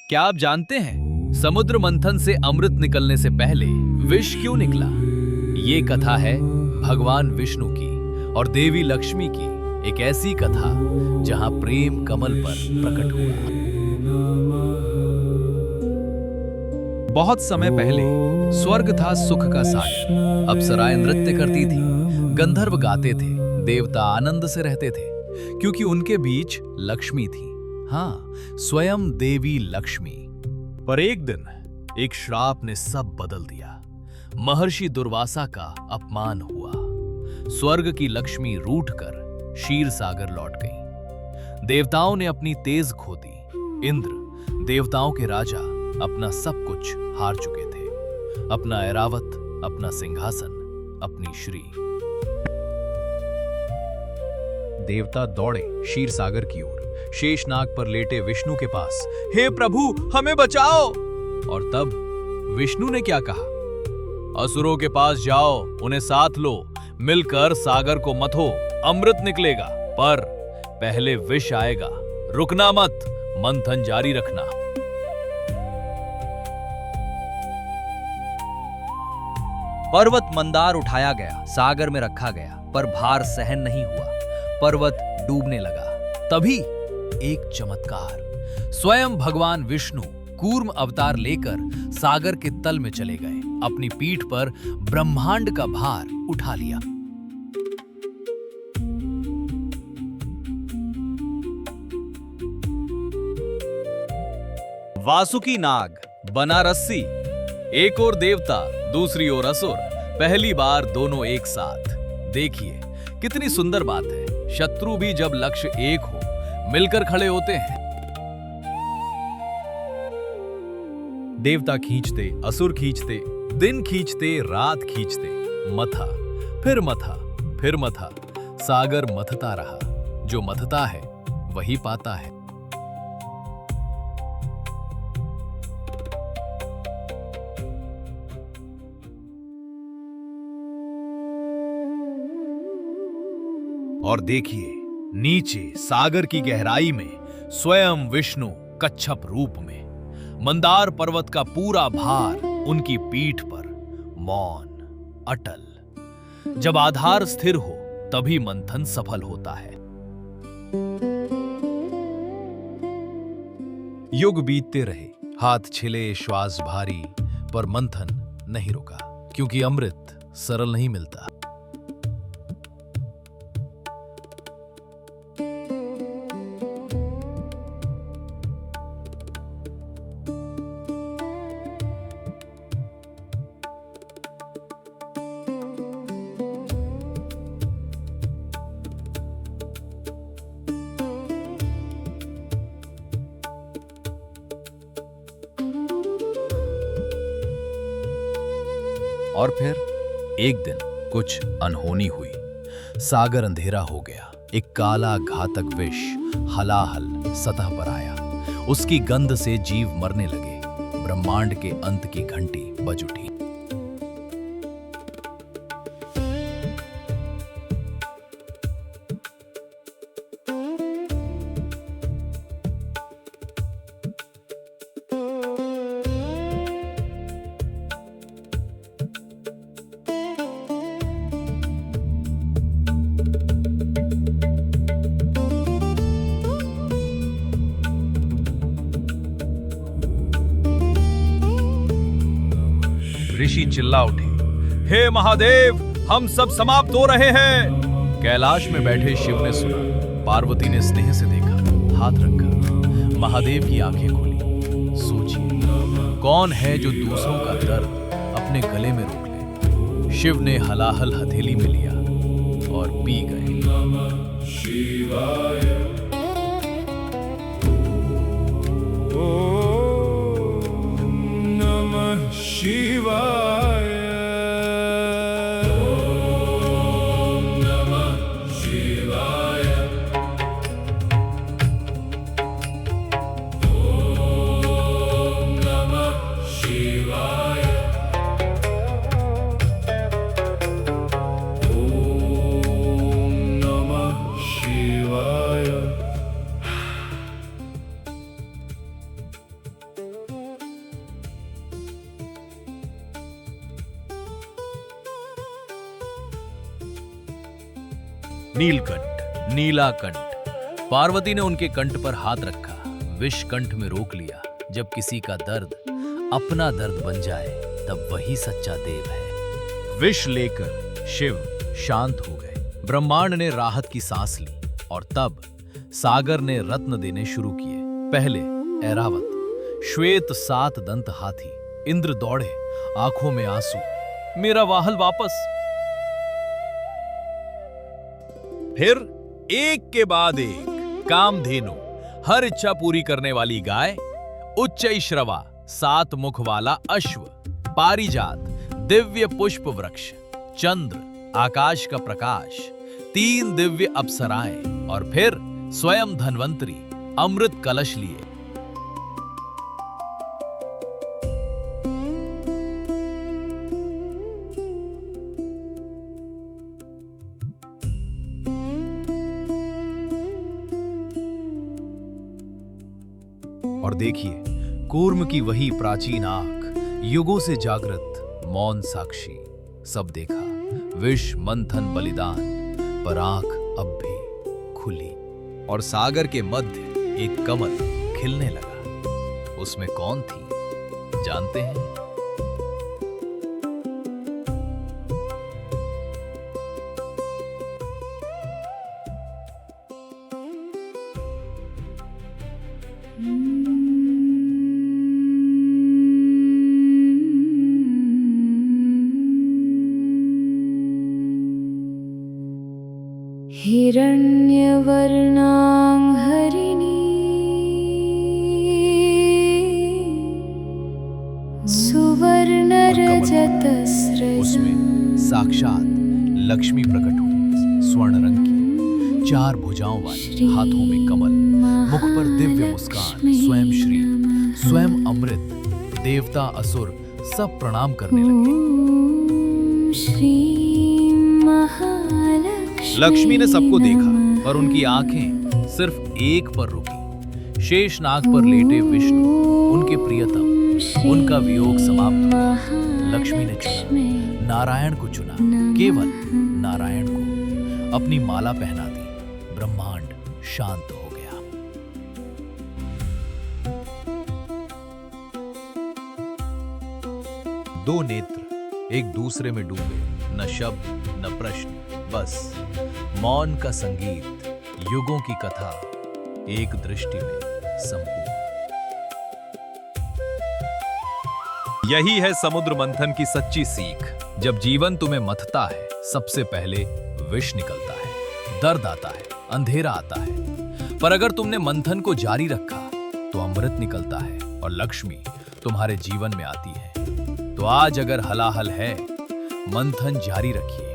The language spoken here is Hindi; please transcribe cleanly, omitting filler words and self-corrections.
क्या आप जानते हैं समुद्र मंथन से अमृत निकलने से पहले विष क्यों निकला? ये कथा है भगवान विष्णु की और देवी लक्ष्मी की एक ऐसी कथा जहां प्रेम कमल पर प्रकट हुआ। बहुत समय पहले स्वर्ग था सुख का सागर। अप्सराएं नृत्य करती थी, गंधर्व गाते थे, देवता आनंद से रहते थे, क्योंकि उनके बीच लक्ष्मी थी। हाँ, स्वयं देवी लक्ष्मी। पर एक दिन एक श्राप ने सब बदल दिया। महर्षि दुर्वासा का अपमान हुआ। स्वर्ग की लक्ष्मी रूठकर क्षीर सागर लौट गई। देवताओं ने अपनी तेज खो दी। इंद्र, देवताओं के राजा, अपना सब कुछ हार चुके थे। अपना ऐरावत, अपना सिंहासन, अपनी श्री। देवता दौड़े क्षीर सागर की ओर, शेषनाग पर लेटे विष्णु के पास। हे प्रभु, हमें बचाओ! और तब विष्णु ने क्या कहा? असुरों के पास जाओ, उन्हें साथ लो, मिलकर सागर को मथो, अमृत निकलेगा। पर पहले विष आएगा, रुकना मत, मंथन जारी रखना। पर्वत मंदार उठाया गया, सागर में रखा गया, पर भार सहन नहीं हुआ। पर्वत डूबने लगा। तभी एक चमत्कार। स्वयं भगवान विष्णु कूर्म अवतार लेकर सागर के तल में चले गए। अपनी पीठ पर ब्रह्मांड का भार उठा लिया। वासुकी नाग बना रस्सी। एक ओर देवता, दूसरी ओर असुर। पहली बार दोनों एक साथ। देखिए कितनी सुंदर बात है। शत्रु भी जब लक्ष्य एक हो, मिलकर खड़े होते हैं। देवता खींचते, असुर खींचते, दिन खींचते, रात खींचते, मथा, फिर मथा, फिर मथा। सागर मथता रहा। जो मथता है वही पाता है। और देखिए नीचे सागर की गहराई में स्वयं विष्णु कच्छप रूप में। मंदार पर्वत का पूरा भार उनकी पीठ पर, मौन, अटल। जब आधार स्थिर हो तभी मंथन सफल होता है। युग बीतते रहे, हाथ छिले, श्वास भारी, पर मंथन नहीं रुका, क्योंकि अमृत सरल नहीं मिलता। और फिर एक दिन कुछ अनहोनी हुई। सागर अंधेरा हो गया। एक काला घातक विष हलाहल सतह पर आया। उसकी गंध से जीव मरने लगे। ब्रह्मांड के अंत की घंटी बज उठी। ऋषि चिल्ला उठे, हे महादेव, हम सब समाप्त हो रहे हैं। कैलाश में बैठे शिव ने सुना। पार्वती ने स्नेह से देखा, हाथ रखा। महादेव की आंखें खुली। सोचिए, कौन है जो दूसरों का दर्द अपने गले में रोक ले? शिव ने हलाहल हथेली में लिया और पी गए। नमः शिवाय। शिवाय। ओम नमः शिवाय। ओम नमः शिवाय। ओम नमः शिवाय। नीलकंठ, नीलाकंठ। पार्वती ने उनके कंठ पर हाथ रखा, विष कंठ में रोक लिया। जब किसी का दर्द अपना दर्द बन जाए तब वही सच्चा देव है। विष लेकर शिव शांत हो गए। ब्रह्मांड ने राहत की सांस ली और तब सागर ने रत्न देने शुरू किए। पहले ऐरावत, श्वेत 7 दंत हाथी। इंद्र दौड़े, आंखों में आंसू, मेरा वाहल वापस। फिर एक के बाद एक कामधेनु, हर इच्छा पूरी करने वाली गाय, उच्चैश्रवा 7 मुख वाला अश्व, पारिजात दिव्य पुष्प वृक्ष, चंद्र आकाश का प्रकाश, 3 दिव्य अप्सराएं और फिर स्वयं धन्वंतरी अमृत कलश लिए। और देखिए, कूर्म की वही प्राचीन आंख, युगों से जागृत मौन साक्षी। सब देखा, विष मंथन बलिदान, पर आंख अब भी खुली। और सागर के मध्य एक कमल खिलने लगा। उसमें कौन थी जानते हैं? हिरण्यवर्णां हरिणी सुवर्णरजतस्रजं। उसमें साक्षात लक्ष्मी प्रकट हुई, स्वर्ण रंग की, 4 भुजाओं वाली, हाथों में कमल, मुख पर दिव्य मुस्कान, स्वयं श्री, स्वयं अमृत। देवता असुर सब प्रणाम करने लगे। लक्ष्मी ने सबको देखा, पर उनकी आंखें सिर्फ एक पर रुकी। शेषनाग पर लेटे विष्णु, उनके प्रियतम। उनका वियोग समाप्त हुआ। लक्ष्मी ने चुना, नारायण को चुना, केवल नारायण को। अपनी माला पहना दी। ब्रह्मांड शांत हो गया। दो नेत्र एक दूसरे में डूबे, न शब्द न प्रश्न, बस मौन का संगीत, युगों की कथा, एक दृष्टि में संपूर्ण। यही है समुद्र मंथन की सच्ची सीख। जब जीवन तुम्हें मथता है, सबसे पहले विष निकलता है, दर्द आता है, अंधेरा आता है, पर अगर तुमने मंथन को जारी रखा तो अमृत निकलता है और लक्ष्मी तुम्हारे जीवन में आती है। तो आज अगर हलाहल है, मंथन जारी रखिए।